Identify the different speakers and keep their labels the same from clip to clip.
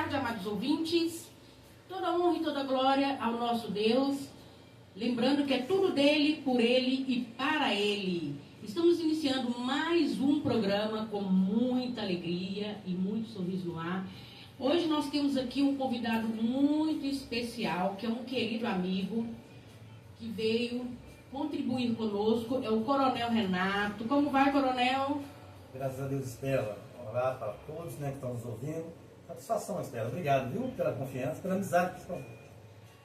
Speaker 1: tarde, amados ouvintes. Toda honra e toda glória ao nosso Deus. Lembrando que é tudo dele, por ele e para ele. Estamos iniciando mais um programa com muita alegria e muito sorriso no ar. Hoje nós temos aqui um convidado muito especial, que é um querido amigo, que veio contribuir conosco, é o Coronel Renato. Como vai, Coronel?
Speaker 2: Graças a Deus, Estela. Olá para todos, que estão nos ouvindo. Satisfação, Estela. Obrigado, viu, pela confiança, pela amizade, principalmente.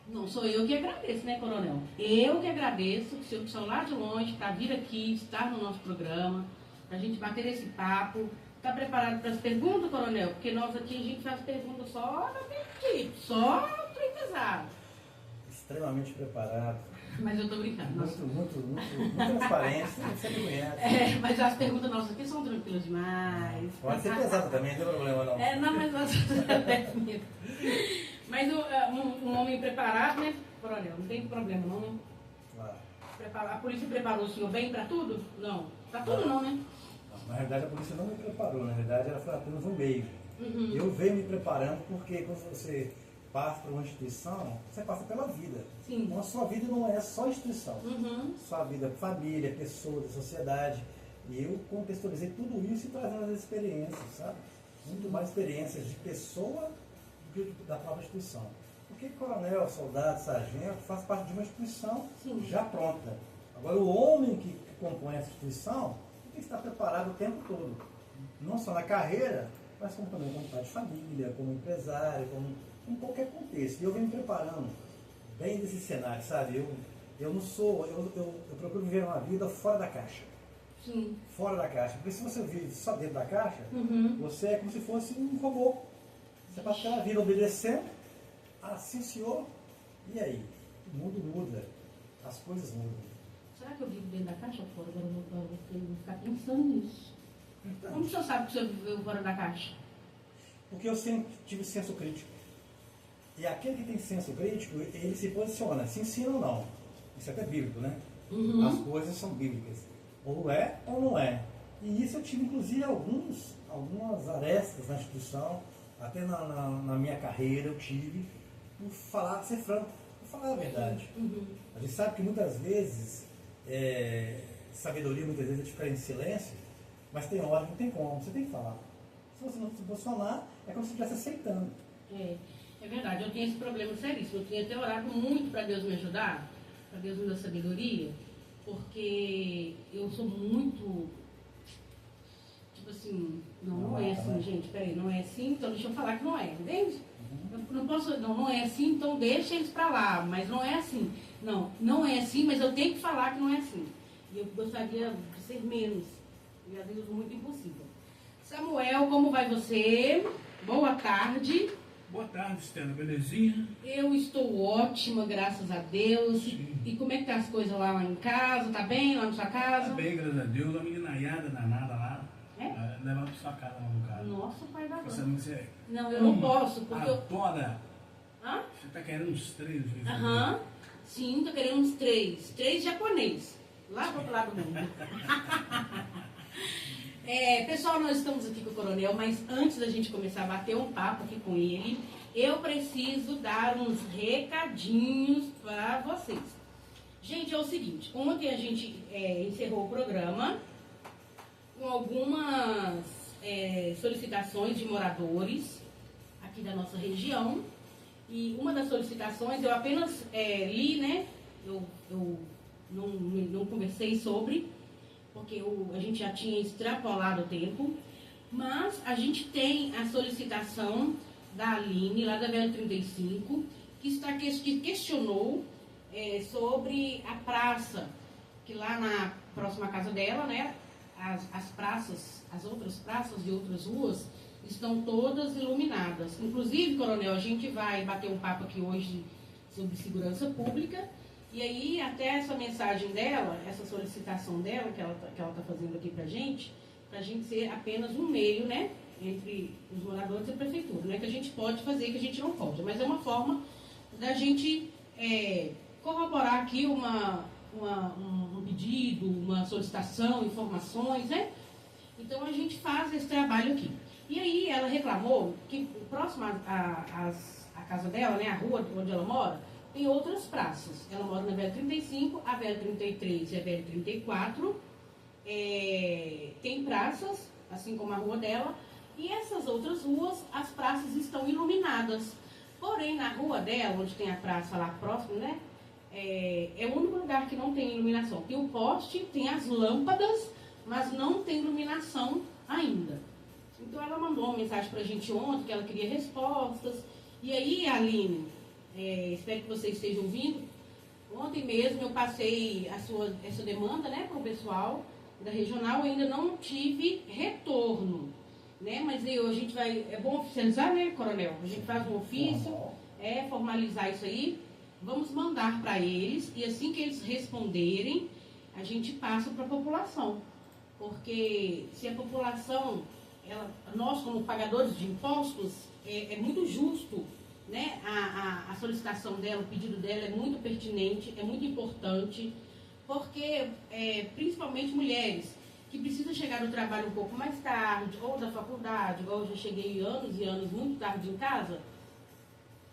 Speaker 1: Não sou eu que agradeço, né, Coronel? Eu que agradeço que o senhor saiu lá de longe para vir aqui, estar no nosso programa, para a gente bater esse papo. Está preparado para as perguntas, Coronel? Porque nós aqui a gente faz perguntas só daquele tipo, só trem pesado.
Speaker 2: Extremamente preparado.
Speaker 1: Mas eu estou brincando.
Speaker 2: Muito transparência, você me conhece.
Speaker 1: Mas as perguntas nossas aqui são tranquilas demais.
Speaker 2: Pode ser pesado também, não tem problema não.
Speaker 1: Não, mas nós... Mas um homem preparado, né, Coronel? Não tem problema não, né?
Speaker 2: Claro.
Speaker 1: A polícia preparou o senhor bem para tudo? Não. Para tudo não, né?
Speaker 2: Na realidade, a polícia não me preparou. Na realidade, ela foi apenas um meio.
Speaker 1: Uhum.
Speaker 2: Eu venho me preparando porque quando você passa por uma instituição, você passa pela vida.
Speaker 1: Sim.
Speaker 2: Então, a sua vida não é só instituição.
Speaker 1: Uhum.
Speaker 2: Sua vida é família, pessoas, sociedade. E eu contextualizei tudo isso e trazendo as experiências, sabe? Muito mais experiências de pessoa do que da própria instituição. Porque coronel, soldado, sargento faz parte de uma instituição. Sim. Já pronta. Agora, o homem que compõe essa instituição tem que estar preparado o tempo todo. Não só na carreira, mas como também como pai de família, como empresário, como em qualquer contexto. E eu venho me preparando bem desse cenário, sabe? Eu não sou, eu procuro viver uma vida fora da caixa.
Speaker 1: Sim.
Speaker 2: Fora da caixa. Porque se você vive só dentro da caixa,
Speaker 1: uhum,
Speaker 2: você é como se fosse um robô. Você passa a vida obedecendo, assim senhor, e aí? O mundo muda, as coisas mudam.
Speaker 1: Será que eu vivo dentro da caixa ou fora? Agora eu vou ficar pensando nisso.
Speaker 2: Então,
Speaker 1: Como o senhor sabe que o senhor viveu fora da caixa?
Speaker 2: porque eu sempre tive senso crítico. E aquele que tem senso crítico, ele se posiciona, se ensina ou não. Isso é até bíblico, né?
Speaker 1: Uhum.
Speaker 2: As coisas são bíblicas. Ou é ou não é. E isso eu tive, inclusive, algumas arestas na instituição, até na minha carreira eu tive, por falar, ser franco, por falar a verdade.
Speaker 1: Uhum.
Speaker 2: A gente sabe que muitas vezes, sabedoria muitas vezes é de ficar em silêncio, mas tem hora que não tem como, você tem que falar. Se você não se posicionar, é como se você estivesse aceitando.
Speaker 1: É verdade, eu tinha esse problema seríssimo. Eu tinha até orado muito para Deus me ajudar, para Deus me dar sabedoria, porque eu sou muito, tipo assim, não é assim, gente, peraí, não é assim, então deixa eu falar que não é, entende? Eu não posso, não é assim, então deixa eles para lá, mas não é assim. Não é assim, mas eu tenho que falar que não é assim. E eu gostaria de ser menos, e às vezes muito impossível. Samuel, como vai você? Boa tarde.
Speaker 3: Boa tarde, Estela, belezinha?
Speaker 1: Eu estou ótima, graças a Deus.
Speaker 3: Sim.
Speaker 1: E como é que tá as coisas lá em casa? Tá bem lá na sua casa?
Speaker 3: Tá bem, graças a Deus. A meninaiada danada lá.
Speaker 1: É?
Speaker 3: Leva pra sua casa lá no carro.
Speaker 1: Nossa, pai da
Speaker 3: Você
Speaker 1: mãe.
Speaker 3: não você
Speaker 1: Não, eu não posso, porque eu...
Speaker 3: adora.
Speaker 1: Hã?
Speaker 3: Você tá querendo uns 3 vezes.
Speaker 1: Aham. Sim, tô querendo uns 3. 3 japonês. Lá pro outro lado do mundo. Pessoal, nós estamos aqui com o Coronel, mas antes da gente começar a bater um papo aqui com ele, eu preciso dar uns recadinhos para vocês. Gente, é o seguinte, ontem a gente encerrou o programa com algumas solicitações de moradores aqui da nossa região. E uma das solicitações eu apenas li, né? Eu não conversei sobre, porque a gente já tinha extrapolado o tempo, mas a gente tem a solicitação da Aline, lá da Velho 35, que questionou sobre a praça, que lá na próxima casa dela, né, as praças, as outras praças de outras ruas, estão todas iluminadas. Inclusive, Coronel, a gente vai bater um papo aqui hoje sobre segurança pública. E aí, até essa mensagem dela, essa solicitação dela, que ela está fazendo aqui para a gente ser apenas um meio, né, entre os moradores e a prefeitura. Não é que a gente pode fazer, que a gente não pode, mas é uma forma da gente corroborar aqui um pedido, uma solicitação, informações, né? Então, a gente faz esse trabalho aqui. E aí ela reclamou que próximo à casa dela, né, a rua onde ela mora, tem outras praças. Ela mora na Velha 35, a Velha 33 e a Velha 34. Tem praças, assim como a rua dela, e essas outras ruas, as praças estão iluminadas. Porém, na rua dela, onde tem a praça lá próximo, né, é o único lugar que não tem iluminação. Tem o poste, tem as lâmpadas, mas não tem iluminação ainda. Então ela mandou uma mensagem pra gente ontem, que ela queria respostas. E aí, Aline, espero que você esteja ouvindo. Ontem mesmo eu passei essa demanda, né, para o pessoal da regional. Eu ainda não tive retorno, né? Mas a gente vai... É bom oficializar, né, Coronel? A gente faz um ofício, formalizar isso aí. Vamos mandar para eles e assim que eles responderem, a gente passa para a população. Porque se a população... nós, como pagadores de impostos, é muito justo, né? A solicitação dela, o pedido dela é muito pertinente, é muito importante, porque principalmente mulheres que precisam chegar do trabalho um pouco mais tarde, ou da faculdade, igual eu já cheguei anos e anos muito tarde em casa,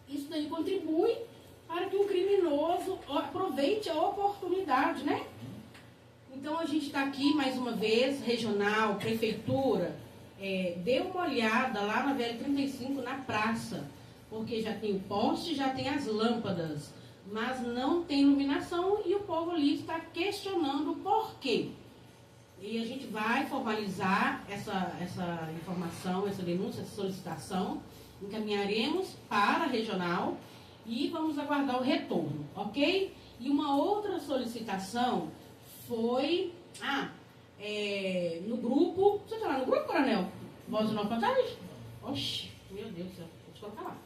Speaker 1: isso daí contribui para que um criminoso aproveite a oportunidade, né? Então a gente está aqui mais uma vez, regional, prefeitura, dê uma olhada lá na Velha 35, na praça, porque já tem o poste, já tem as lâmpadas, mas não tem iluminação e o povo ali está questionando o porquê. E a gente vai formalizar essa informação, essa denúncia, essa solicitação, encaminharemos para a regional e vamos aguardar o retorno, ok? E uma outra solicitação foi... no grupo... Você está lá no grupo, Coronel? Voz do Nova Vantagem? Oxi, meu Deus do céu, vou te colocar lá.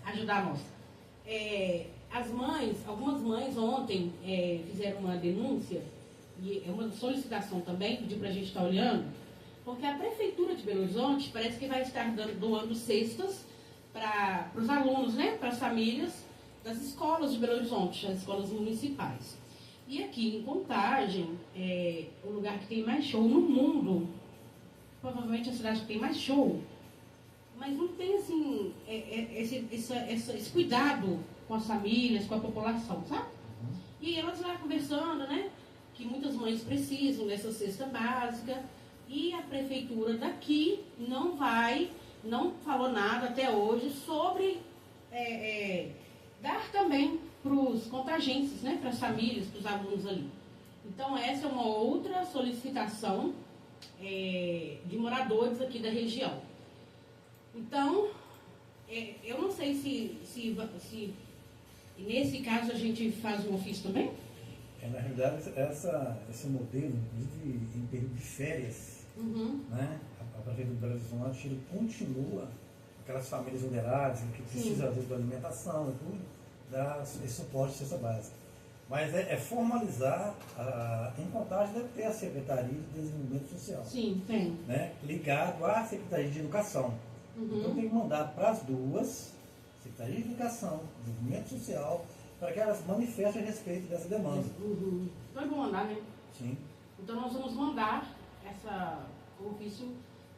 Speaker 1: Ajudar a moça. Algumas mães ontem fizeram uma denúncia, e é uma solicitação também, pediu para a gente estar olhando, porque a Prefeitura de Belo Horizonte parece que vai estar doando cestas para os alunos, né, para as famílias das escolas de Belo Horizonte, as escolas municipais. E aqui em Contagem, o lugar que tem mais show no mundo, provavelmente a cidade que tem mais show, mas não tem assim, esse cuidado com as famílias, com a população, sabe? E elas lá conversando, né, que muitas mães precisam dessa cesta básica, e a prefeitura daqui não falou nada até hoje sobre dar também para os contagenses, né, para as famílias, para os alunos ali. Então, essa é uma outra solicitação de moradores aqui da região. Então, eu não sei se nesse caso a gente faz um ofício também?
Speaker 2: Na realidade, esse modelo, inclusive em período de férias, né, a Prefeitura de Belo Horizonte, ele continua aquelas famílias vulneráveis que precisam, às vezes, de alimentação e tudo, dar esse suporte de cesta básica. Mas formalizar, em Contagem deve ter a Secretaria de Desenvolvimento Social.
Speaker 1: Sim, tem.
Speaker 2: Né, ligado à Secretaria de Educação. Então tem que mandar para as duas, Secretaria de Educação, Desenvolvimento Social, para que elas manifestem a respeito dessa demanda.
Speaker 1: Então é bom mandar, né?
Speaker 2: Sim.
Speaker 1: Então nós vamos mandar o ofício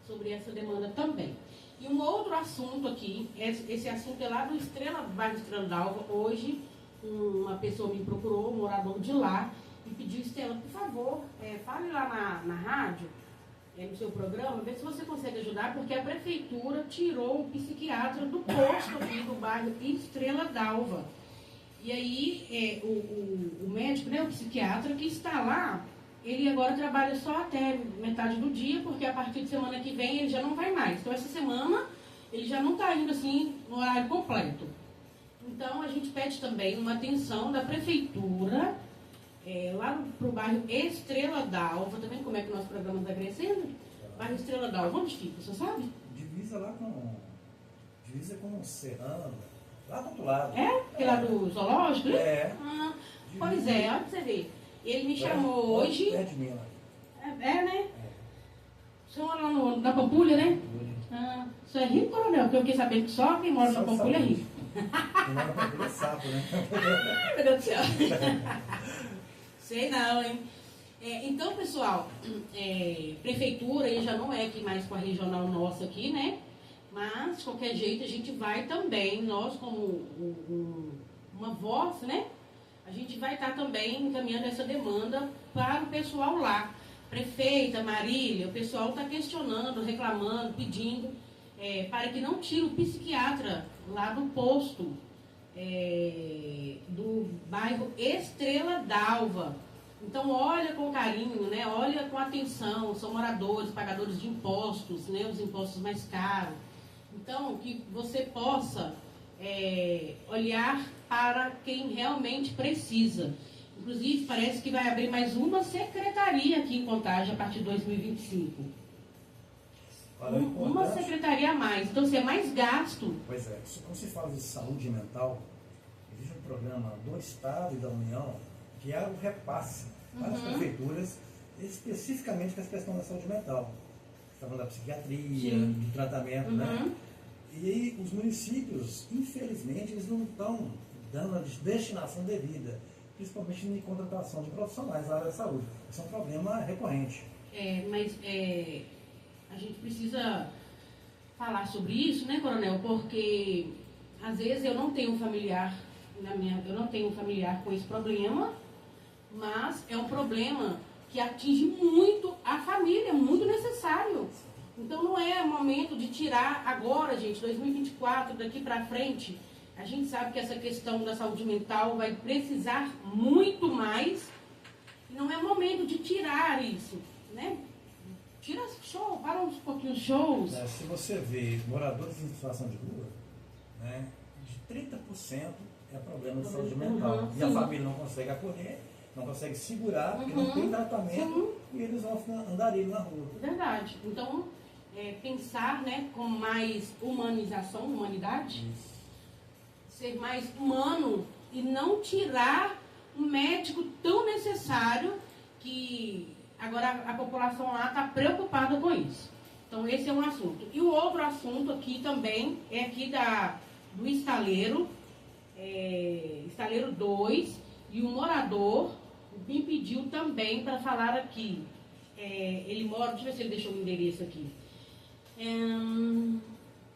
Speaker 1: sobre essa demanda também. E um outro assunto aqui, esse assunto é lá do bairro Estrela d'Alva. Hoje, uma pessoa me procurou, um morador de lá, e pediu: Estela, por favor, fale lá na rádio, no seu programa, vê se você consegue ajudar, porque a prefeitura tirou o psiquiatra do posto aqui do bairro Estrela d'Alva. E aí, o médico, né, o psiquiatra que está lá, ele agora trabalha só até metade do dia, porque a partir de semana que vem ele já não vai mais. Então, essa semana, ele já não está indo assim no horário completo. Então, a gente pede também uma atenção da prefeitura, lá para o bairro Estrela d'Alva. Tá vendo como é que o nosso programa está crescendo? Bairro Estrela d'Alva, onde fica, você sabe?
Speaker 2: Divisa com o Serrano, lá do outro lado.
Speaker 1: É lá do zoológico, né? Pois é, olha pra você ver. Ele me chamou hoje.
Speaker 2: Perto de mim, lá.
Speaker 1: Né? O senhor mora na Pampulha, né? O senhor é rico, Coronel? Porque eu fiquei sabendo que só quem mora na Pampulha é rico.
Speaker 2: Quem mora na Pampulha é sapo, né?
Speaker 1: Ai, meu Deus do céu. Sei não, hein? Então, pessoal, prefeitura aí já não é aqui mais com a regional nossa aqui, né? Mas, de qualquer jeito, a gente vai também, nós como uma voz, né? A gente vai estar também encaminhando essa demanda para o pessoal lá. Prefeita, Marília, o pessoal está questionando, reclamando, pedindo para que não tire o psiquiatra lá do posto do bairro Estrela d'Alva. Então, olha com carinho, né? Olha com atenção, são moradores, pagadores de impostos, né? Os impostos mais caros. Então, que você possa olhar para quem realmente precisa. Inclusive, parece que vai abrir mais uma secretaria aqui em Contagem a partir de 2025. Uma secretaria a mais. Então, se é mais gasto.
Speaker 2: Pois é, quando se fala de saúde mental, existe um programa do Estado e da União que é o repasse para as prefeituras, especificamente com essa questão da saúde mental. Está falando da psiquiatria, do tratamento, né? E aí, os municípios, infelizmente, eles não estão dando a destinação devida, principalmente em contratação de profissionais da área da saúde. Isso é um problema recorrente.
Speaker 1: Mas a gente precisa falar sobre isso, né, Coronel? Porque às vezes eu não tenho um familiar com esse problema, mas é um problema que atinge muito a família, muito necessário. Então não é momento de tirar agora, gente, 2024, daqui para frente. A gente sabe que essa questão da saúde mental vai precisar muito mais. E não é momento de tirar isso, né? Tira show, para uns pouquinhos shows.
Speaker 2: Se você vê moradores em situação de rua, né, de 30% é problema de saúde mental. E a família não consegue acolher, não consegue segurar, porque não tem tratamento e eles vão andarilho na rua.
Speaker 1: Verdade. Então, pensar, né, com mais humanização, humanidade, ser mais humano e não tirar um médico tão necessário que agora a população lá está preocupada com isso. Então, esse é um assunto. E o outro assunto aqui também é aqui do estaleiro, estaleiro 2, e o morador me pediu também para falar aqui. Ele mora, deixa eu ver se ele deixou o endereço aqui.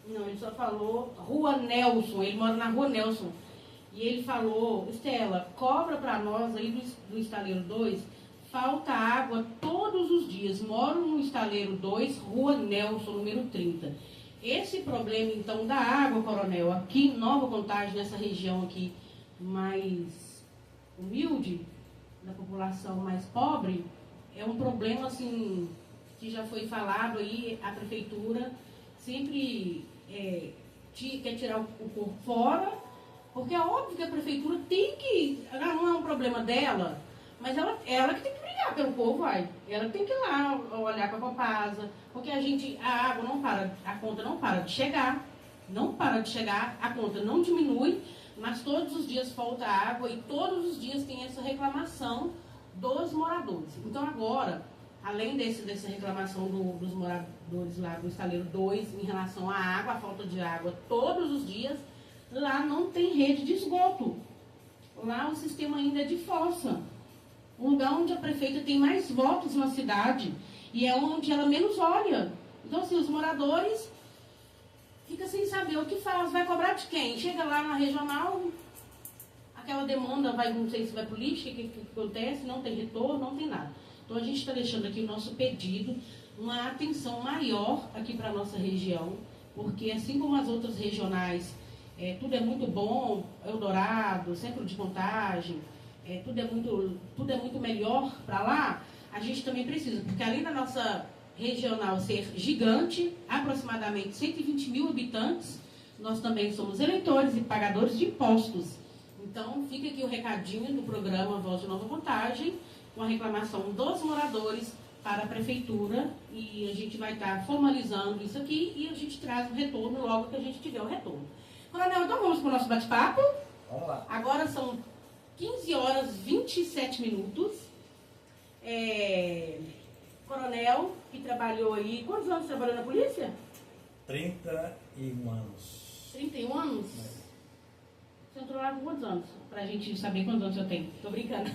Speaker 1: Não, ele só falou Rua Nelson, ele mora na Rua Nelson. E ele falou, Estela, cobra para nós aí do estaleiro 2, falta água todos os dias. Moro no estaleiro 2, Rua Nelson, número 30. Esse problema, então, da água, Coronel, aqui em Nova Contagem, nessa região aqui mais humilde, da população mais pobre, é um problema, assim, que já foi falado aí, a prefeitura sempre quer tirar o corpo fora, porque é óbvio que a prefeitura tem que, não é um problema dela, mas ela que tem que brigar pelo povo, vai. Ela tem que ir lá olhar para a Copasa, porque a água não para, a conta não para de chegar, a conta não diminui, mas todos os dias falta água e todos os dias tem essa reclamação dos moradores. Então agora, além dessa reclamação dos moradores lá do estaleiro 2 em relação à água, a falta de água todos os dias, lá não tem rede de esgoto. Lá o sistema ainda é de fossa. Um lugar onde a prefeita tem mais votos na cidade e é onde ela menos olha. Então, assim, os moradores ficam sem saber o que faz. Vai cobrar de quem? Chega lá na regional, aquela demanda vai, não sei se vai para o lixo, o que acontece, não tem retorno, não tem nada. Então, a gente está deixando aqui o nosso pedido, uma atenção maior aqui para a nossa região, porque assim como as outras regionais, tudo é muito bom, Eldorado, Centro de Contagem, tudo é muito melhor para lá, a gente também precisa, porque além da nossa regional ser gigante, aproximadamente 120 mil habitantes, nós também somos eleitores e pagadores de impostos. Então, fica aqui o recadinho do programa Voz de Nova Contagem, com a reclamação dos moradores para a prefeitura, e a gente vai estar formalizando isso aqui e a gente traz o retorno logo que a gente tiver o retorno. Coronel, então vamos para o nosso bate-papo?
Speaker 2: Vamos lá.
Speaker 1: Agora são 15 horas 27 minutos. Coronel, que trabalhou aí... Quantos anos trabalhou na polícia?
Speaker 2: 31 anos.
Speaker 1: 31 anos? Você entrou lá com quantos anos? Pra gente saber quantos anos eu tenho. Tô brincando.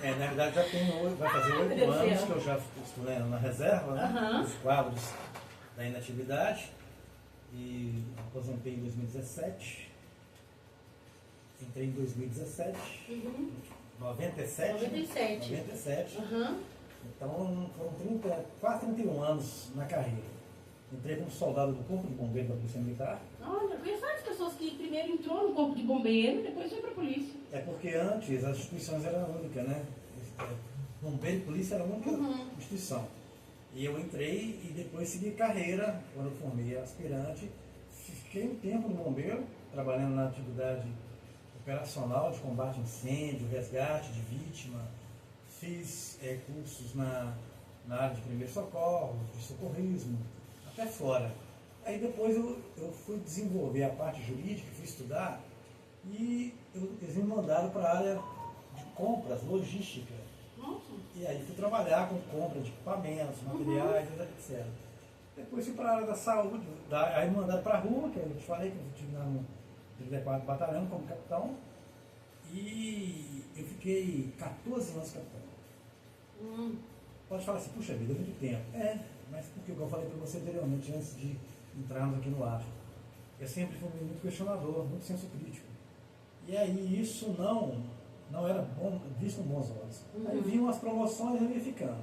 Speaker 2: Na verdade já tem vai fazer 8
Speaker 1: Meu Deus do
Speaker 2: anos
Speaker 1: céu.
Speaker 2: que eu já estou na reserva, né?
Speaker 1: Aham.
Speaker 2: Dos quadros da inatividade. E aposentei em 2017. Entrei em 2017.
Speaker 1: Uhum.
Speaker 2: 97.
Speaker 1: 97.
Speaker 2: 97.
Speaker 1: Aham.
Speaker 2: Então foram quase 31 anos na carreira. Entrei como soldado do Corpo de Bombeiro da Polícia Militar.
Speaker 1: Olha, eu conheço várias pessoas que primeiro entrou no corpo de bombeiro e depois foi pra polícia.
Speaker 2: É porque antes as instituições eram únicas, né? Bombeiro e polícia era a única instituição. E eu entrei e depois segui carreira, quando eu formei aspirante. Fiquei um tempo no bombeiro, trabalhando na atividade operacional de combate a incêndio, resgate de vítima. Fiz cursos na área de primeiros socorros, de socorrismo, até fora. Aí depois eu fui desenvolver a parte jurídica, fui estudar e eles me mandaram para a área de compras, logística.
Speaker 1: Nossa.
Speaker 2: E aí fui trabalhar com compra de equipamentos, materiais, etc. Depois fui para a área da saúde, aí me mandaram para a rua, que eu te falei que eu estive lá no 34 Batalhão como capitão. E eu fiquei 14 anos capitão. Pode falar assim, puxa vida, é muito tempo. Mas porque eu falei para você anteriormente, antes de entrarmos aqui no ar. Eu sempre fui muito questionador, muito senso crítico. E aí isso não era bom, visto com bons olhos. Aí vinham as promoções e eu ia ficando.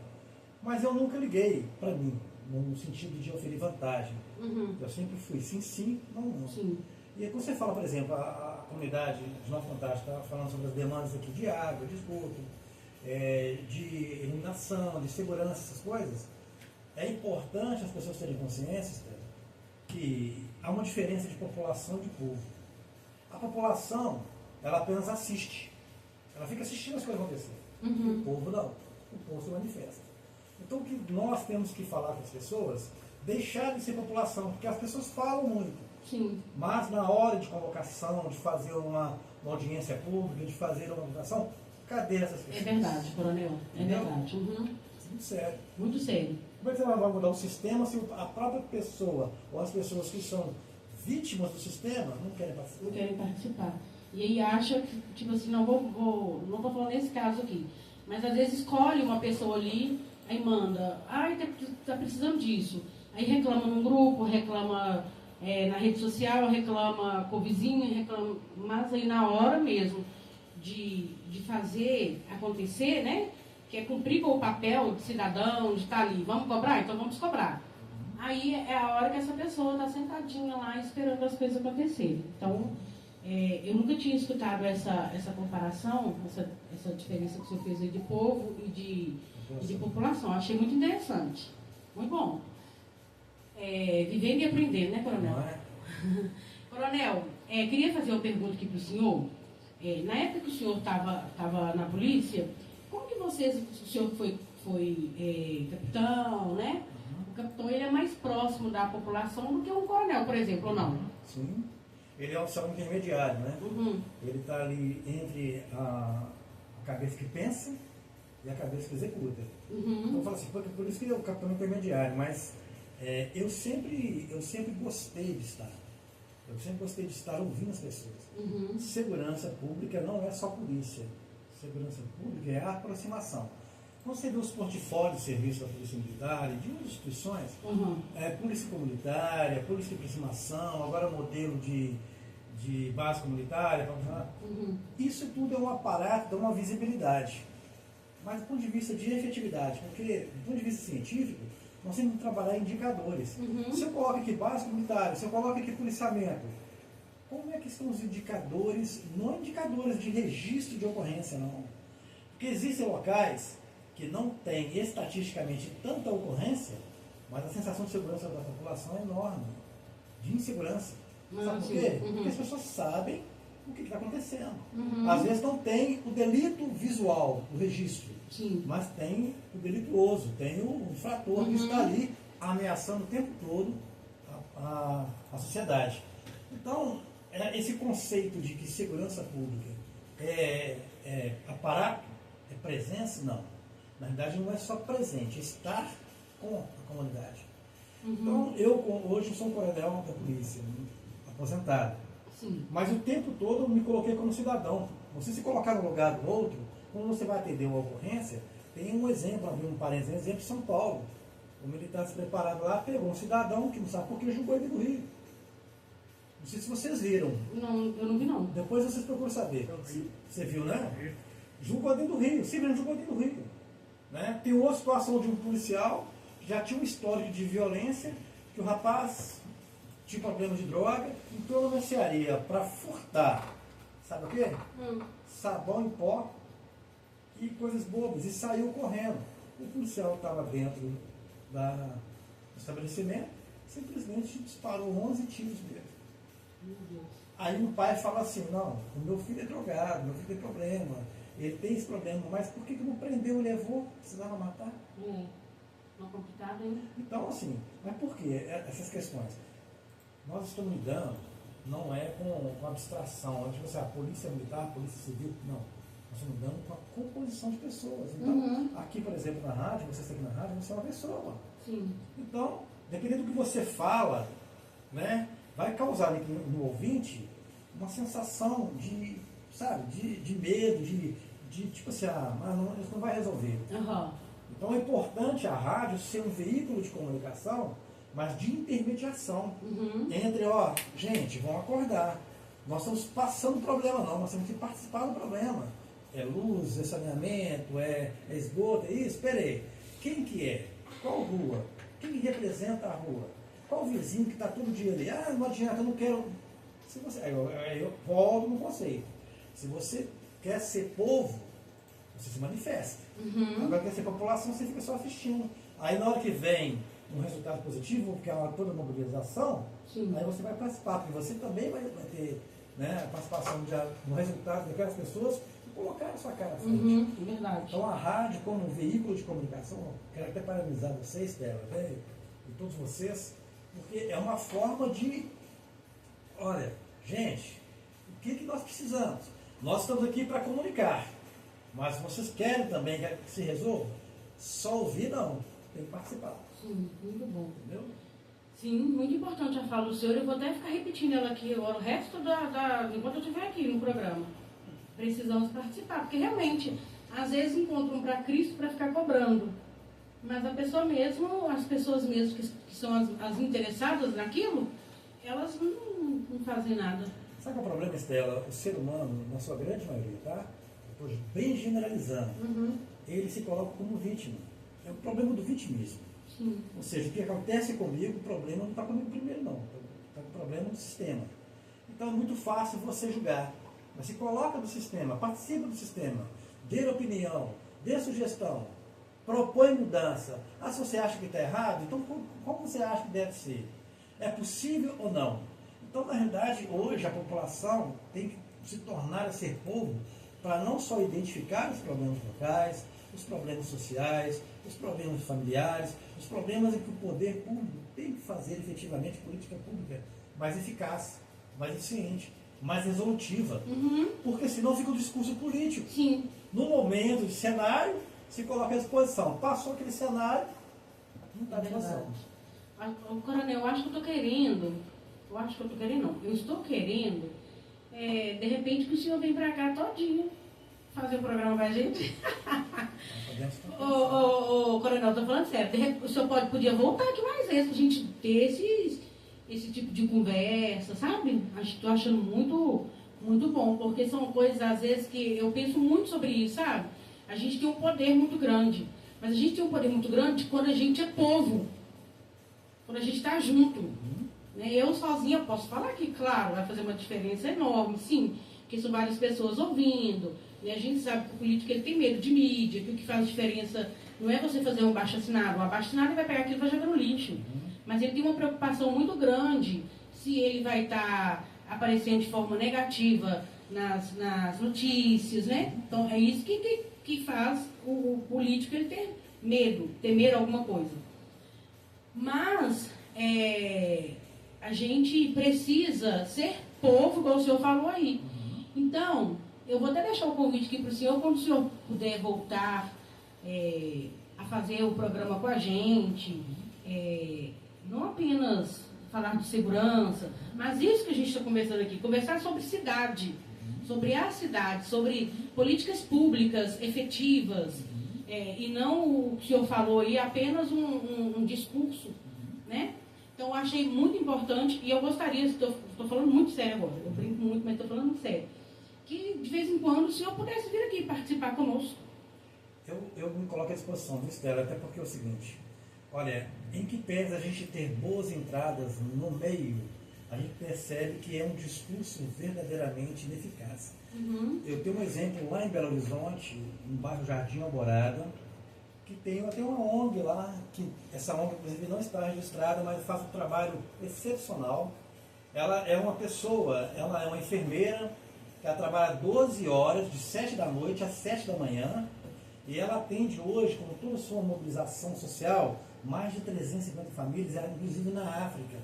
Speaker 2: Mas eu nunca liguei para mim, no sentido de oferir vantagem. Eu sempre fui sim, sim, não, não.
Speaker 1: Sim.
Speaker 2: E aí quando você fala, por exemplo, a comunidade de Nova Fantástica está falando sobre as demandas aqui de água, de esgoto, de iluminação, de segurança, essas coisas, é importante as pessoas terem consciência, Estela, que há uma diferença de população e de povo. A população, ela apenas assiste. Ela fica assistindo as coisas acontecerem. O povo não. O povo se manifesta. Então o que nós temos que falar com as pessoas, deixar de ser população, porque as pessoas falam muito.
Speaker 1: Sim.
Speaker 2: Mas na hora de convocação, de fazer uma audiência pública, de fazer uma votação, cadê essas pessoas?
Speaker 1: É verdade, coronel. É
Speaker 2: Entendeu?
Speaker 1: verdade.
Speaker 2: Muito sério.
Speaker 1: Muito sério.
Speaker 2: Como é que você vai mudar o sistema se a própria pessoa, ou as pessoas que são vítimas do sistema, não querem participar?
Speaker 1: Não querem participar. E aí acha que, tipo assim, não vou falando nesse caso aqui, mas às vezes escolhe uma pessoa ali, aí manda, tá precisando disso. Aí reclama num grupo, reclama na rede social, reclama com o vizinho, reclama, mas aí na hora mesmo de fazer acontecer, né? Que é cumprir com o papel de cidadão, de estar ali, vamos cobrar? Então vamos cobrar. Aí é a hora que essa pessoa está sentadinha lá esperando as coisas acontecerem. Então, eu nunca tinha escutado essa comparação, essa diferença que o senhor fez aí de povo e de população. Achei muito interessante. Muito bom. Vivendo e aprendendo, né, coronel?
Speaker 2: Não é?
Speaker 1: Coronel, queria fazer uma pergunta aqui para o senhor. Na época que o senhor estava na polícia, como que o senhor foi capitão, né? O capitão ele é mais próximo da população do que um coronel, por exemplo, ou não?
Speaker 2: Sim. Ele é um oficial intermediário, né? Ele está ali entre a cabeça que pensa e a cabeça que executa. Então eu falo assim, por isso que ele é o capitão intermediário, mas eu sempre gostei de estar. Eu sempre gostei de estar ouvindo as pessoas. Segurança pública não é só polícia. Segurança pública é a aproximação. Quando você vê os portfólios de serviço da Polícia Militar e de outras instituições, polícia comunitária, polícia de aproximação, agora modelo de base comunitária, isso tudo é um aparato, dá uma visibilidade. Mas do ponto de vista de efetividade, porque do ponto de vista científico, nós temos que trabalhar indicadores. Se eu coloco aqui base comunitária, se eu coloco aqui policiamento, como é que estão os indicadores, não indicadores de registro de ocorrência, não. Porque existem locais que não têm estatisticamente tanta ocorrência, mas a sensação de segurança da população é enorme, de insegurança. Sabe por quê? Porque as pessoas sabem o que está acontecendo. Às vezes não tem o delito visual, o registro, mas tem o delituoso, tem o infrator que está ali ameaçando o tempo todo a sociedade. Então, esse conceito de que segurança pública é aparato, é presença, não. Na verdade, não é só presente, é estar com a comunidade. Então, hoje sou um coronel da polícia, aposentado.
Speaker 1: Sim.
Speaker 2: Mas o tempo todo eu me coloquei como cidadão. Você se colocar no lugar do outro, quando você vai atender uma ocorrência, tem um exemplo, abrir um parênteses, um exemplo de São Paulo. O militar se preparado lá pegou um cidadão que não sabe por que julgou ele no Rio. Não sei se vocês viram.
Speaker 1: Não, eu não vi não.
Speaker 2: Depois vocês procuram saber. Você viu, né? Julgou dentro do Rio, simplesmente julgou dentro do Rio. Né? Tem outra situação de um policial que já tinha um histórico de violência, que o rapaz tinha problema de droga, entrou na mercearia para furtar. Sabe o quê? Sabão em pó e coisas bobas. E saiu correndo. O policial estava dentro do estabelecimento, simplesmente disparou 11 tiros nele.
Speaker 1: Meu Deus.
Speaker 2: Aí o pai fala assim, não, o meu filho é drogado, meu filho tem problema, ele tem esse problema, mas por que não prendeu e levou? Precisava matar?
Speaker 1: Não complicado, hein?
Speaker 2: Então, assim, mas por que essas questões? Nós estamos lidando, não é com abstração, tipo assim, a polícia militar, a polícia civil, não. Nós estamos lidando com a composição de pessoas. Então, aqui, por exemplo, na rádio, você está aqui na rádio, você é uma pessoa.
Speaker 1: Sim.
Speaker 2: Então, dependendo do que você fala, né, vai causar no ouvinte uma sensação de, sabe, de medo, de tipo assim, isso não vai resolver. Então é importante a rádio ser um veículo de comunicação, mas de intermediação. Entre, gente, vão acordar. Nós estamos passando problema não, nós temos que participar do problema. É luz, é saneamento, é esgoto, é isso, esperei. Quem que é? Qual rua? Quem representa a rua? Qual vizinho que está todo dia ali? Não adianta, eu não quero. Se você, eu volto no conceito. Se você quer ser povo, você se manifesta. Agora, quer ser população, você fica só assistindo. Aí, na hora que vem um resultado positivo, que é toda mobilização, aí você vai participar, porque você também vai ter, né, a participação no resultado daquelas pessoas que colocaram a sua cara à frente.
Speaker 1: Verdade.
Speaker 2: Então, a rádio, como um veículo de comunicação, quero até parabenizar você, Estela, né, e todos vocês, porque é uma forma de, olha, gente, o que nós precisamos? Nós estamos aqui para comunicar, mas vocês querem também que se resolva? Só ouvir não, tem que participar.
Speaker 1: Sim, muito bom.
Speaker 2: Entendeu?
Speaker 1: Sim, muito importante a fala do senhor. Eu vou até ficar repetindo ela aqui agora, o resto enquanto eu estiver aqui no programa. Precisamos participar, porque realmente, às vezes encontram para Cristo para ficar cobrando. Mas a pessoa mesmo, as pessoas mesmo que são as interessadas naquilo, elas não fazem nada.
Speaker 2: Sabe qual é o problema, Estela? O ser humano, na sua grande maioria, tá? Estou bem generalizando, ele se coloca como vítima. É o problema do vitimismo.
Speaker 1: Sim.
Speaker 2: Ou seja, o que acontece comigo, o problema não está comigo primeiro, não. Está com o problema do sistema. Então é muito fácil você julgar. Mas se coloca no sistema, participa do sistema, dê opinião, dê sugestão, propõe mudança. Se você acha que está errado, então como você acha que deve ser? É possível ou não? Então, na realidade, hoje a população tem que se tornar a ser povo para não só identificar os problemas locais, os problemas sociais, os problemas familiares, os problemas em que o poder público tem que fazer efetivamente política pública mais eficaz, mais eficiente, mais resolutiva. Porque senão fica o discurso político.
Speaker 1: Sim.
Speaker 2: No momento de cenário, se coloca à disposição. Passou aquele cenário, não está à disposição.
Speaker 1: Coronel, eu acho que eu estou querendo, não, eu estou querendo, de repente que o senhor vem para cá todinho fazer o programa com a gente. Coronel, estou falando sério, o senhor podia voltar aqui mais vezes, pra gente ter esse tipo de conversa, sabe? Estou achando muito, muito bom, porque são coisas, às vezes, que eu penso muito sobre isso, sabe? A gente tem um poder muito grande, mas a gente tem um poder muito grande quando a gente é povo, quando a gente está junto. Eu sozinha posso falar que, claro, vai fazer uma diferença enorme, sim, porque são várias pessoas ouvindo, e a gente sabe que o político ele tem medo de mídia, que o que faz diferença não é você fazer um abaixo-assinado. Um abaixo-assinado vai pegar aquilo e vai jogar no lixo. Mas ele tem uma preocupação muito grande se ele vai estar aparecendo de forma negativa nas notícias, né? Então, é isso que faz o político ele ter medo, temer alguma coisa. Mas, a gente precisa ser povo, como o senhor falou aí. Então, eu vou até deixar o convite aqui para o senhor, quando o senhor puder voltar a fazer o programa com a gente, não apenas falar de segurança, mas isso que a gente está conversando aqui, conversar sobre cidade, sobre a cidade, sobre políticas públicas efetivas, e não o que o senhor falou aí, apenas um discurso, né? Então, eu achei muito importante, e eu gostaria, estou falando muito sério agora, eu brinco muito, mas estou falando sério, que de vez em quando o senhor pudesse vir aqui participar conosco.
Speaker 2: Eu me coloco à disposição, viu, Estela? Até porque é o seguinte, olha, em que pese a gente ter boas entradas no meio, a gente percebe que é um discurso verdadeiramente ineficaz. Eu tenho um exemplo lá em Belo Horizonte, no bairro Jardim Alvorada, que tem até uma ONG lá, que essa ONG inclusive não está registrada, mas faz um trabalho excepcional. Ela é uma pessoa, ela é uma enfermeira, que ela trabalha 12 horas, de 7 da noite às 7 da manhã, e ela atende hoje, com toda a sua mobilização social, mais de 350 famílias, inclusive na África.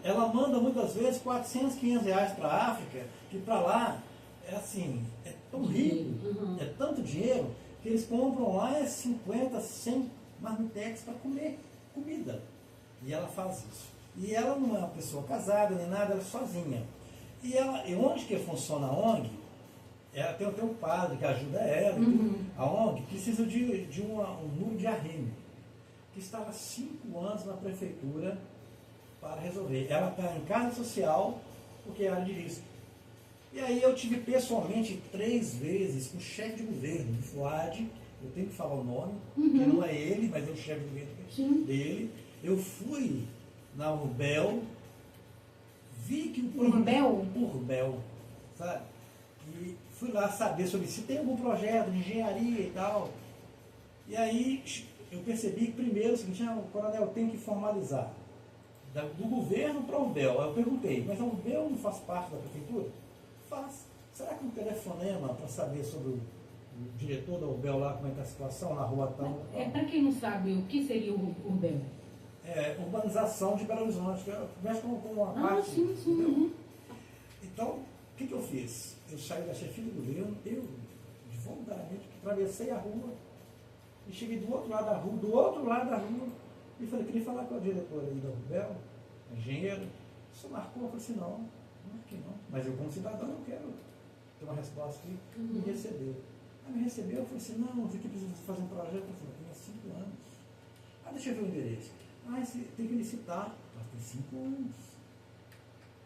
Speaker 2: Ela manda muitas vezes 400, 500 reais para a África, que para lá é assim, é tão rico, é tanto dinheiro, que eles compram lá 50, 100 marmitex para comer comida. E ela faz isso. E ela não é uma pessoa casada nem nada, ela é sozinha. E onde que funciona a ONG? Ela tem até um padre que ajuda ela. A ONG precisa de um número de arrimo, que estava 5 anos na prefeitura para resolver. Ela está em casa social, porque é área de risco. E aí eu tive pessoalmente 3 vezes com o chefe de governo, do FUAD, eu tenho que falar o nome, que não é ele, mas é o chefe de governo dele. Eu fui na Urbel, vi que o Urbel, sabe? E fui lá saber sobre se tem algum projeto de engenharia e tal. E aí eu percebi que primeiro o seguinte, o coronel tem que formalizar. Do governo para a Urbel. Aí eu perguntei, mas a Urbel não faz parte da prefeitura? Faz. Será que um telefonema para saber sobre o diretor da Urbel lá, como é que é a situação, na rua tal?
Speaker 1: Para quem não sabe, o que seria o Urbel?
Speaker 2: Urbanização de Belo Horizonte, que mexe com uma parte.
Speaker 1: Sim.
Speaker 2: Então, o que eu fiz? Eu saí da chefia do governo, eu, de voluntariamente, atravessei a rua e cheguei do outro lado da rua, e falei, queria falar com a diretora aí da Urbel, engenheiro. Você marcou? Eu falei assim, não marquei não. Mas eu, como cidadão, eu quero ter uma resposta aqui. Me recebeu. Aí me recebeu, eu falei assim, não, isso aqui precisa fazer um projeto. Eu falei, tem 5 anos. Deixa eu ver o endereço. Você tem que licitar. Mas tem 5 anos.